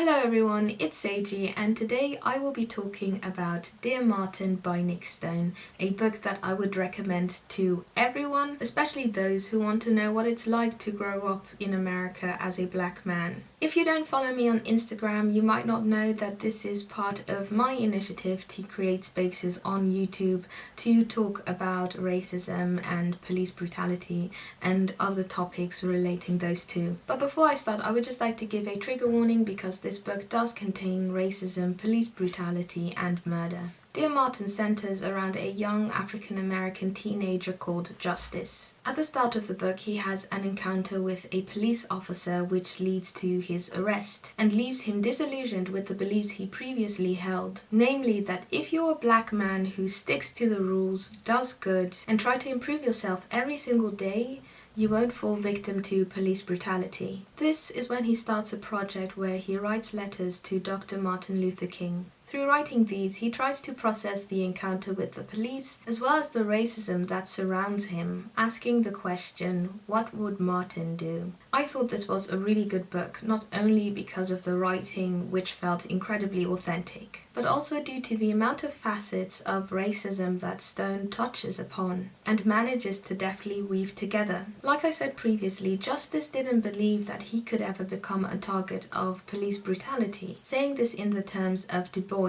Hello everyone, it's Seiji, and today I will be talking about Dear Martin by Nick Stone, a book that I would recommend to everyone, especially those who want to know what it's like to grow up in America as a black man. If you don't follow me on Instagram, you might not know that this is part of my initiative to create spaces on YouTube to talk about racism and police brutality and other topics relating those two. But before I start, I would just like to give a trigger warning because this book does contain racism, police brutality, and murder. Dear Martin centers around a young African-American teenager called Justice. At the start of the book, he has an encounter with a police officer which leads to his arrest and leaves him disillusioned with the beliefs he previously held. Namely, that if you're a black man who sticks to the rules, does good, and try to improve yourself every single day, you won't fall victim to police brutality. This is when he starts a project where he writes letters to Dr. Martin Luther King. Through writing these, he tries to process the encounter with the police, as well as the racism that surrounds him, asking the question, what would Martin do? I thought this was a really good book, not only because of the writing, which felt incredibly authentic, but also due to the amount of facets of racism that Stone touches upon and manages to deftly weave together. Like I said previously, Justice didn't believe that he could ever become a target of police brutality. Saying this in the terms of Du Bois,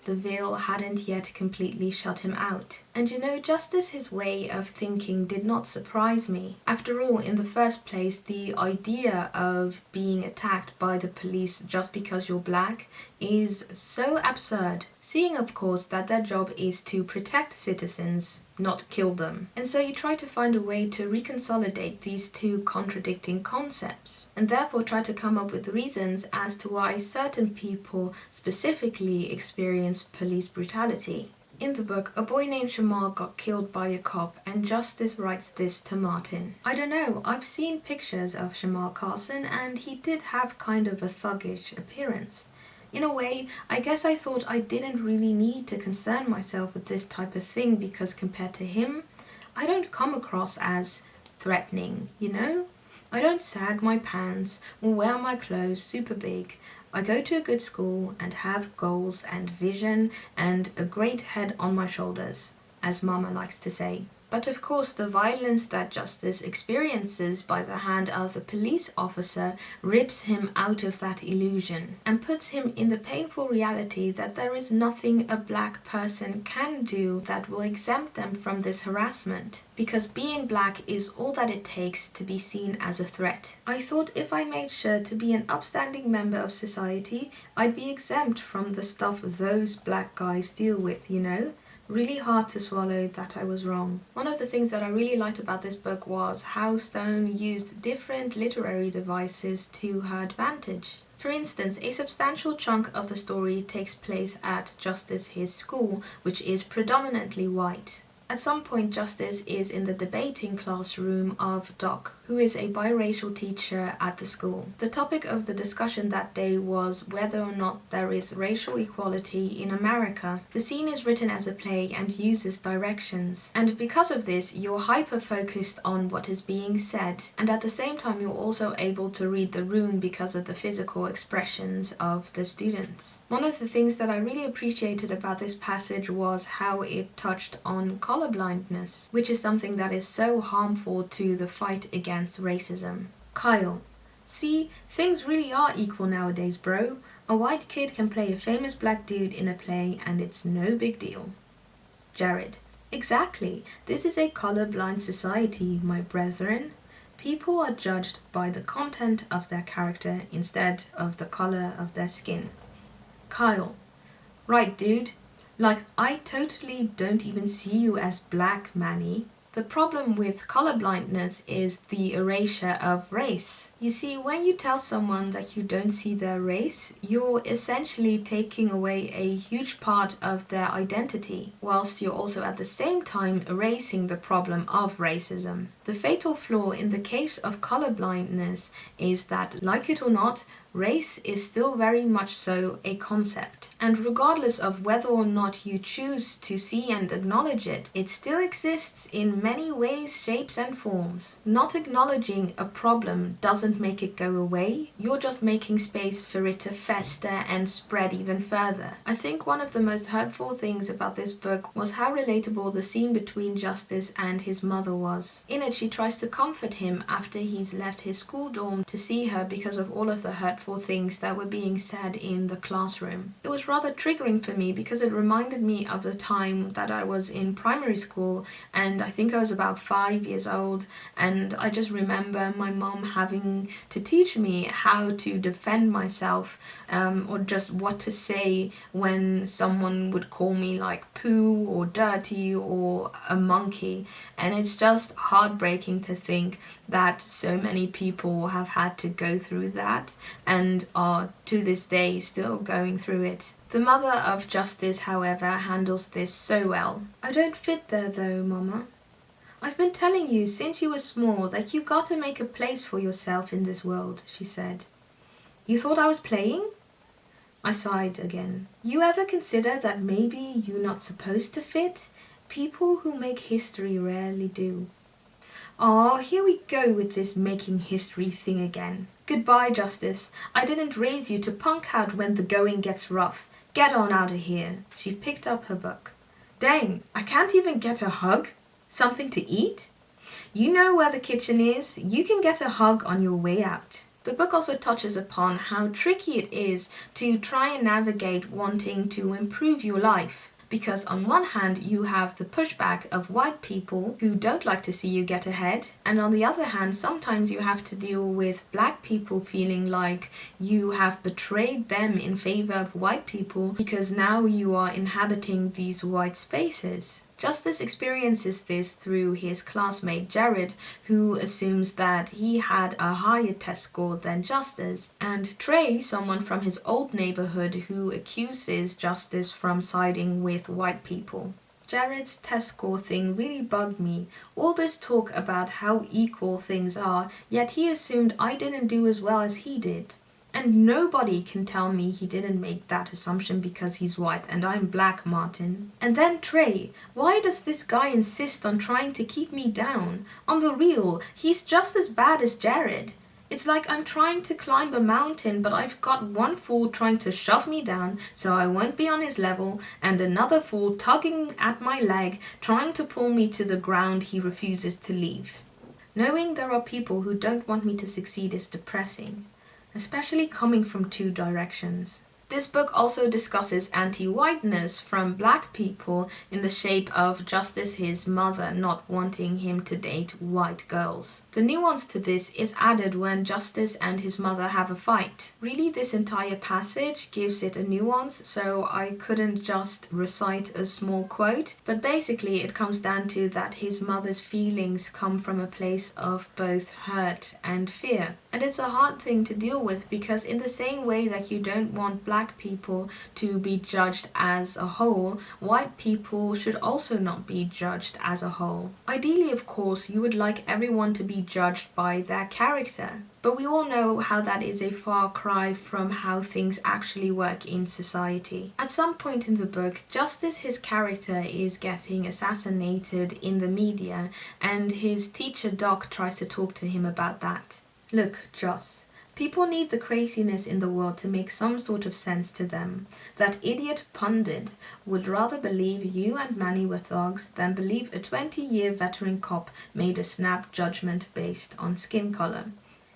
the veil hadn't yet completely shut him out. And you know, Justice, his way of thinking did not surprise me. After all, in the first place, the idea of being attacked by the police just because you're black is so absurd. Seeing, of course, that their job is to protect citizens, not kill them. And so you try to find a way to reconsolidate these two contradicting concepts, and therefore try to come up with reasons as to why certain people specifically experience police brutality. In the book, a boy named Shamar got killed by a cop, and Justice writes this to Martin. I don't know, I've seen pictures of Shamar Carson, and he did have kind of a thuggish appearance. In a way, I guess I thought I didn't really need to concern myself with this type of thing because compared to him, I don't come across as threatening, you know? I don't sag my pants or wear my clothes super big. I go to a good school and have goals and vision and a great head on my shoulders, as Mama likes to say. But of course, the violence that Justice experiences by the hand of the police officer rips him out of that illusion and puts him in the painful reality that there is nothing a black person can do that will exempt them from this harassment, because being black is all that it takes to be seen as a threat. I thought if I made sure to be an upstanding member of society, I'd be exempt from the stuff those black guys deal with, you know? Really hard to swallow that I was wrong. One of the things that I really liked about this book was how Stone used different literary devices to her advantage. For instance, a substantial chunk of the story takes place at Justice his school, which is predominantly white. At some point, Justice is in the debating classroom of Doc, who is a biracial teacher at the school. The topic of the discussion that day was whether or not there is racial equality in America. The scene is written as a play and uses directions, and because of this, you're hyper-focused on what is being said, and at the same time you're also able to read the room because of the physical expressions of the students. One of the things that I really appreciated about this passage was how it touched on colorblindness, which is something that is so harmful to the fight against racism. Kyle: see, things really are equal nowadays, bro. A white kid can play a famous black dude in a play and it's no big deal. Jared: exactly. This is a colorblind society, my brethren. People are judged by the content of their character instead of the color of their skin. Kyle: right, dude. Like, I totally don't even see you as black, Manny. The problem with colorblindness is the erasure of race. You see, when you tell someone that you don't see their race, you're essentially taking away a huge part of their identity, whilst you're also at the same time erasing the problem of racism. The fatal flaw in the case of colorblindness is that, like it or not, race is still very much so a concept. And regardless of whether or not you choose to see and acknowledge it, it still exists in many ways, shapes and forms. Not acknowledging a problem doesn't make it go away, you're just making space for it to fester and spread even further. I think one of the most hurtful things about this book was how relatable the scene between Justice and his mother was. In it, she tries to comfort him after he's left his school dorm to see her because of all of the hurtful things that were being said in the classroom. It was rather triggering for me because it reminded me of the time that I was in primary school, and I think I was about 5 years old, and I just remember my mom having to teach me how to defend myself, or just what to say when someone would call me like poo or dirty or a monkey. And it's just heartbreaking to think that so many people have had to go through that and are to this day still going through it. The mother of Justice, however, handles this so well. "I don't fit there though, Mama. I've been telling you since you were small that you gotta make a place for yourself in this world," she said. "You thought I was playing?" I sighed again. "You ever consider that maybe you're not supposed to fit? People who make history rarely do." "Oh, here we go with this making history thing again. Goodbye, Justice. I didn't raise you to punk out when the going gets rough. Get on out of here." She picked up her book. "Dang, I can't even get a hug? Something to eat? You know where the kitchen is. You can get a hug on your way out." The book also touches upon how tricky it is to try and navigate wanting to improve your life. Because on one hand you have the pushback of white people who don't like to see you get ahead, and on the other hand sometimes you have to deal with black people feeling like you have betrayed them in favor of white people because now you are inhabiting these white spaces. Justice experiences this through his classmate Jared, who assumes that he had a higher test score than Justice, and Trey, someone from his old neighborhood who accuses Justice from siding with white people. Jared's test score thing really bugged me. All this talk about how equal things are, yet he assumed I didn't do as well as he did. And nobody can tell me he didn't make that assumption because he's white and I'm black, Martin. And then Trey. Why does this guy insist on trying to keep me down? On the real, he's just as bad as Jared. It's like I'm trying to climb a mountain, but I've got one fool trying to shove me down so I won't be on his level, and another fool tugging at my leg, trying to pull me to the ground he refuses to leave. Knowing there are people who don't want me to succeed is depressing, especially coming from two directions. This book also discusses anti-whiteness from black people in the shape of Justice his mother not wanting him to date white girls. The nuance to this is added when Justice and his mother have a fight. Really, this entire passage gives it a nuance, so I couldn't just recite a small quote, but basically it comes down to that his mother's feelings come from a place of both hurt and fear. And it's a hard thing to deal with because in the same way that you don't want black people to be judged as a whole, white people should also not be judged as a whole. Ideally, of course, you would like everyone to be judged by their character. But we all know how that is a far cry from how things actually work in society. At some point in the book, Justice, his character, is getting assassinated in the media, and his teacher Doc tries to talk to him about that. "Look, Joss, people need the craziness in the world to make some sort of sense to them. That idiot pundit would rather believe you and Manny were thugs than believe a 20-year veteran cop made a snap judgment based on skin color.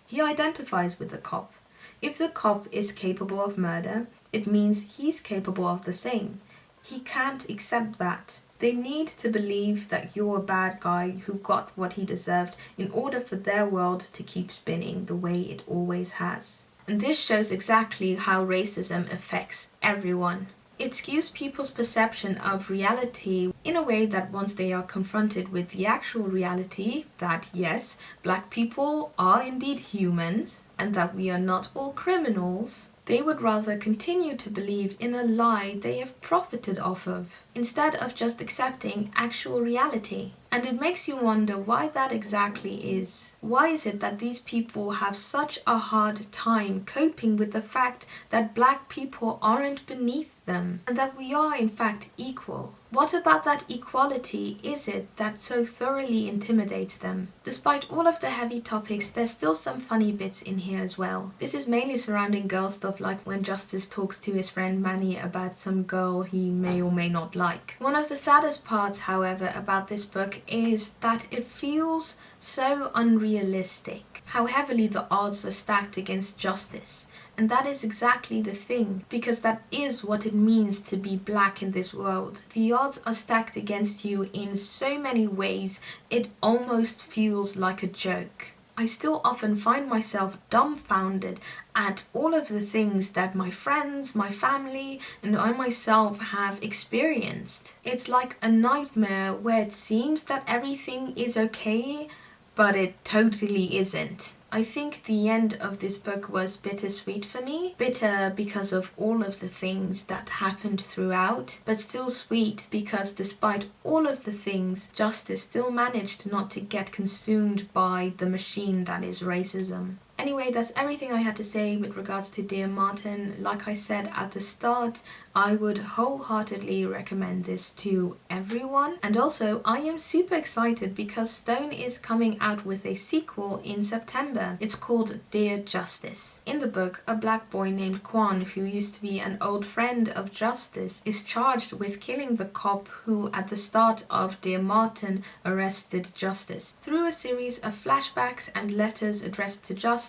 He identifies with the cop. If the cop is capable of murder, it means he's capable of the same. He can't accept that. They need to believe that you're a bad guy who got what he deserved in order for their world to keep spinning the way it always has." And this shows exactly how racism affects everyone. It skews people's perception of reality in a way that once they are confronted with the actual reality, that yes, black people are indeed humans, and that we are not all criminals, they would rather continue to believe in a lie they have profited off of, instead of just accepting actual reality. And it makes you wonder why that exactly is. Why is it that these people have such a hard time coping with the fact that black people aren't beneath them and that we are in fact equal? What about that equality is it that so thoroughly intimidates them? Despite all of the heavy topics, there's still some funny bits in here as well. This is mainly surrounding girl stuff, like when Justice talks to his friend Manny about some girl he may or may not like. One of the saddest parts, however, about this book is that it feels so unrealistic. How heavily the odds are stacked against Justice. And that is exactly the thing, because that is what it means to be black in this world. The odds are stacked against you in so many ways, it almost feels like a joke. I still often find myself dumbfounded at all of the things that my friends, my family, and I myself have experienced. It's like a nightmare where it seems that everything is okay, but it totally isn't. I think the end of this book was bittersweet for me. Bitter because of all of the things that happened throughout, but still sweet because despite all of the things, Justice still managed not to get consumed by the machine that is racism. Anyway, that's everything I had to say with regards to Dear Martin. Like I said at the start, I would wholeheartedly recommend this to everyone. And also, I am super excited because Stone is coming out with a sequel in September. It's called Dear Justice. In the book, a black boy named Quan, who used to be an old friend of Justice, is charged with killing the cop who, at the start of Dear Martin, arrested Justice. Through a series of flashbacks and letters addressed to Justice,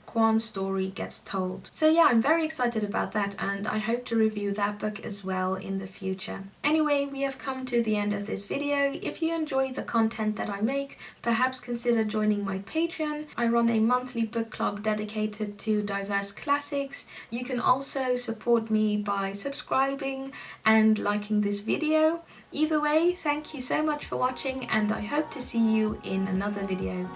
Quan's story gets told. So yeah, I'm very excited about that, and I hope to review that book as well in the future. Anyway, we have come to the end of this video. If you enjoy the content that I make, perhaps consider joining my Patreon. I run a monthly book club dedicated to diverse classics. You can also support me by subscribing and liking this video. Either way, thank you so much for watching, and I hope to see you in another video.